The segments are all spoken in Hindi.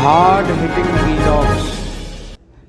Hard hitting vlogs.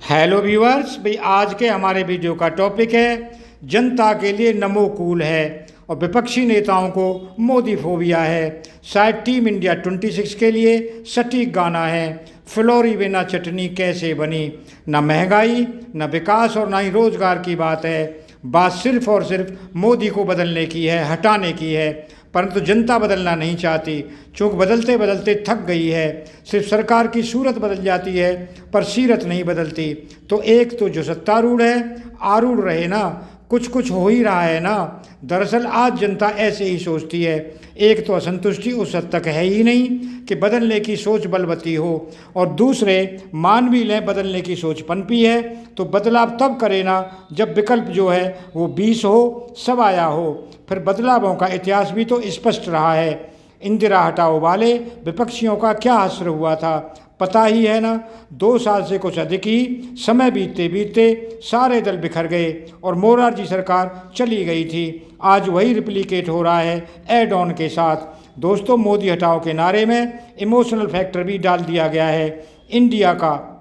Hello viewers, भाई आज के हमारे वीडियो का टॉपिक है जनता के लिए नमो कूल है और विपक्षी नेताओं को मोदी फोबिया है। शायद टीम इंडिया 26 के लिए सटीक गाना है। फ्लोरी बिना चटनी कैसे बनी। ना महंगाई, ना विकास और ना ही रोजगार की बात है। बात सिर्फ और सिर्फ मोदी को बदलने की है, हटाने की है। परंतु जनता बदलना नहीं चाहती, चूँकि बदलते बदलते थक गई है। सिर्फ सरकार की सूरत बदल जाती है पर सीरत नहीं बदलती। तो एक तो जो सत्तारूढ़ है आरूढ़ रहे ना, कुछ कुछ हो ही रहा है ना। दरअसल आज जनता ऐसे ही सोचती है। एक तो असंतुष्टि उस हद तक है ही नहीं कि बदलने की सोच बलवती हो, और दूसरे मान भी लें बदलने की सोच पनपी है तो बदलाव तब करे ना जब विकल्प जो है वो 20 हो, सवाया हो। फिर बदलावों का इतिहास भी तो स्पष्ट रहा है। इंदिरा हटाओ वाले विपक्षियों का क्या असर हुआ था पता ही है ना। 2 साल से कुछ अधिक ही समय बीतते बीतते सारे दल बिखर गए और मोरारजी सरकार चली गई थी। आज वही रिप्लिकेट हो रहा है एड ऑन के साथ। दोस्तों, मोदी हटाओ के नारे में इमोशनल फैक्टर भी डाल दिया गया है। इंडिया का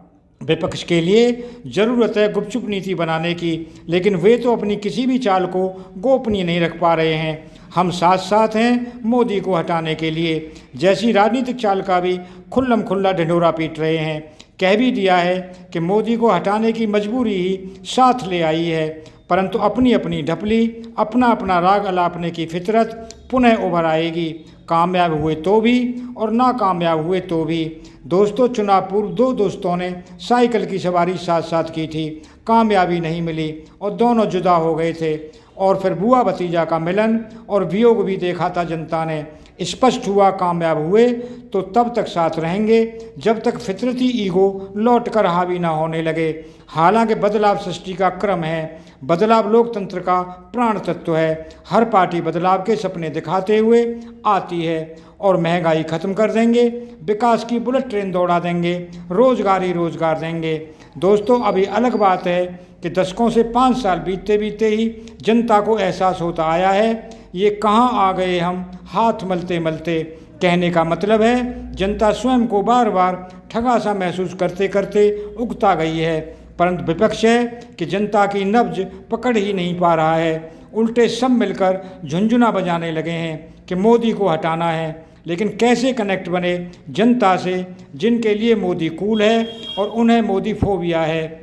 विपक्ष के लिए ज़रूरत है गुपचुप नीति बनाने की, लेकिन वे तो अपनी किसी भी चाल को गोपनीय नहीं रख पा रहे हैं। हम साथ साथ हैं मोदी को हटाने के लिए जैसी राजनीतिक चाल का भी खुल्लम खुल्ला ढिंढोरा पीट रहे हैं। कह भी दिया है कि मोदी को हटाने की मजबूरी ही साथ ले आई है, परंतु अपनी अपनी ढपली, अपना अपना राग अलापने की फितरत पुनः उभर आएगी। कामयाब हुए तो भी और नाकामयाब हुए तो भी। दोस्तों, चुनाव पूर्व 2 दोस्तों ने साइकिल की सवारी साथ साथ की थी, कामयाबी नहीं मिली और दोनों जुदा हो गए थे। और फिर बुआ भतीजा का मिलन और वियोग भी देखा था जनता ने। स्पष्ट हुआ कामयाब हुए तो तब तक साथ रहेंगे जब तक फितरती ईगो लौट कर हावी ना होने लगे। हालांकि बदलाव सृष्टि का क्रम है, बदलाव लोकतंत्र का प्राण तत्व है। हर पार्टी बदलाव के सपने दिखाते हुए आती है और महंगाई खत्म कर देंगे, विकास की बुलेट ट्रेन दौड़ा देंगे, रोजगार ही रोजगार देंगे। दोस्तों, अभी अलग बात है कि दशकों से 5 साल बीतते बीतते ही जनता को एहसास होता आया है ये कहाँ आ गए हम हाथ मलते मलते। कहने का मतलब है जनता स्वयं को बार बार ठगा सा महसूस करते करते उगता गई है। परंतु विपक्ष है कि जनता की नब्ज पकड़ ही नहीं पा रहा है। उल्टे सब मिलकर झुंझुना बजाने लगे हैं कि मोदी को हटाना है। लेकिन कैसे कनेक्ट बने जनता से जिनके लिए मोदी कूल है और उन्हें मोदी फोबिया है।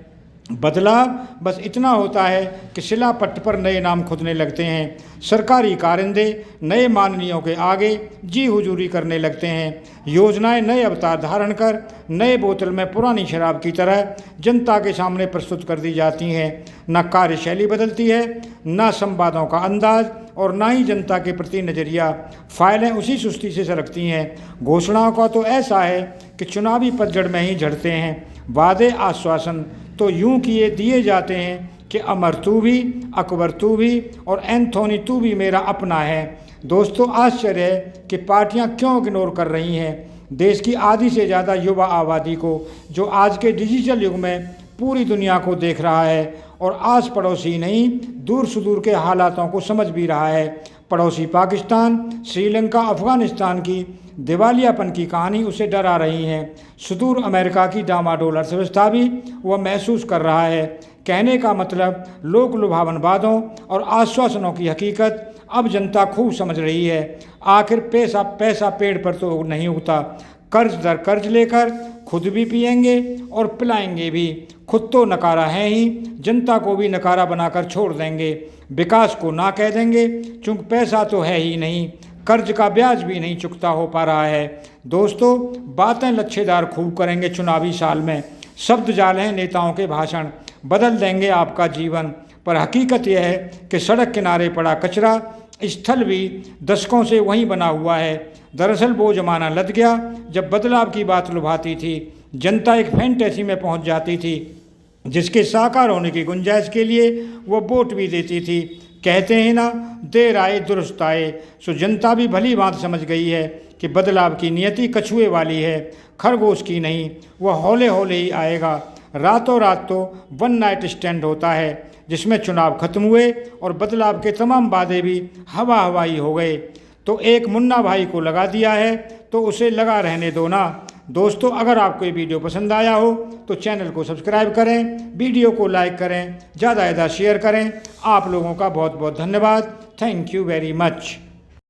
बदलाव बस इतना होता है कि शिलापट्ट पर नए नाम खुदने लगते हैं। सरकारी कारिंदे नए माननीयों के आगे जी हुजूरी करने लगते हैं। योजनाएं नए अवतार धारण कर नए बोतल में पुरानी शराब की तरह जनता के सामने प्रस्तुत कर दी जाती हैं। न कार्यशैली बदलती है, न संवादों का अंदाज और ना ही जनता के प्रति नज़रिया। फाइलें उसी सुस्ती से सरकती हैं। घोषणाओं का तो ऐसा है कि चुनावी पतझड़ में ही झड़ते हैं। वादे आश्वासन तो यूं किए दिए जाते हैं कि अमर तू भी, अकबर तू भी और एंथोनी तू भी मेरा अपना है। दोस्तों, आश्चर्य है कि पार्टियां क्यों इग्नोर कर रही हैं देश की आधी से ज़्यादा युवा आबादी को, जो आज के डिजिटल युग में पूरी दुनिया को देख रहा है और आस पड़ोसी नहीं दूर सुदूर के हालातों को समझ भी रहा है। पड़ोसी पाकिस्तान, श्रीलंका, अफगानिस्तान की दिवालियापन की कहानी उसे डरा रही हैं। सुदूर अमेरिका की डामाडोल अर्थव्यवस्था भी वह महसूस कर रहा है। कहने का मतलब लोक लुभावन वादों और आश्वासनों की हकीकत अब जनता खूब समझ रही है। आखिर पैसा पेड़ पर तो नहीं उगता। कर्ज दर कर्ज लेकर खुद भी पिएंगे और पिलाएंगे भी। खुद तो नकारा है ही, जनता को भी नकारा बनाकर छोड़ देंगे। विकास को ना कह देंगे चूँकि पैसा तो है ही नहीं। कर्ज का ब्याज भी नहीं चुकता हो पा रहा है। दोस्तों, बातें लच्छेदार खूब करेंगे चुनावी साल में। शब्द जाल हैं नेताओं के भाषण, बदल देंगे आपका जीवन। पर हकीकत यह है कि सड़क किनारे पड़ा कचरा स्थल भी दशकों से वहीं बना हुआ है। दरअसल वो जमाना लद गया जब बदलाव की बात लुभाती थी। जनता एक फैंटेसी में पहुंच जाती थी जिसके साकार होने की गुंजाइश के लिए वो वोट भी देती थी। कहते हैं ना, देर आए दुरुस्त आए। सो जनता भी भली बात समझ गई है कि बदलाव की नियति कछुए वाली है, खरगोश की नहीं। वह हौले हौले ही आएगा। रातों रात तो वन नाइट स्टैंड होता है जिसमें चुनाव खत्म हुए और बदलाव के तमाम वादे भी हवा हवाई हो गए। तो एक मुन्ना भाई को लगा दिया है तो उसे लगा रहने दो ना। दोस्तों, अगर आपको ये वीडियो पसंद आया हो तो चैनल को सब्सक्राइब करें, वीडियो को लाइक करें, ज़्यादा से ज़्यादा शेयर करें। आप लोगों का बहुत बहुत धन्यवाद। Thank you very much.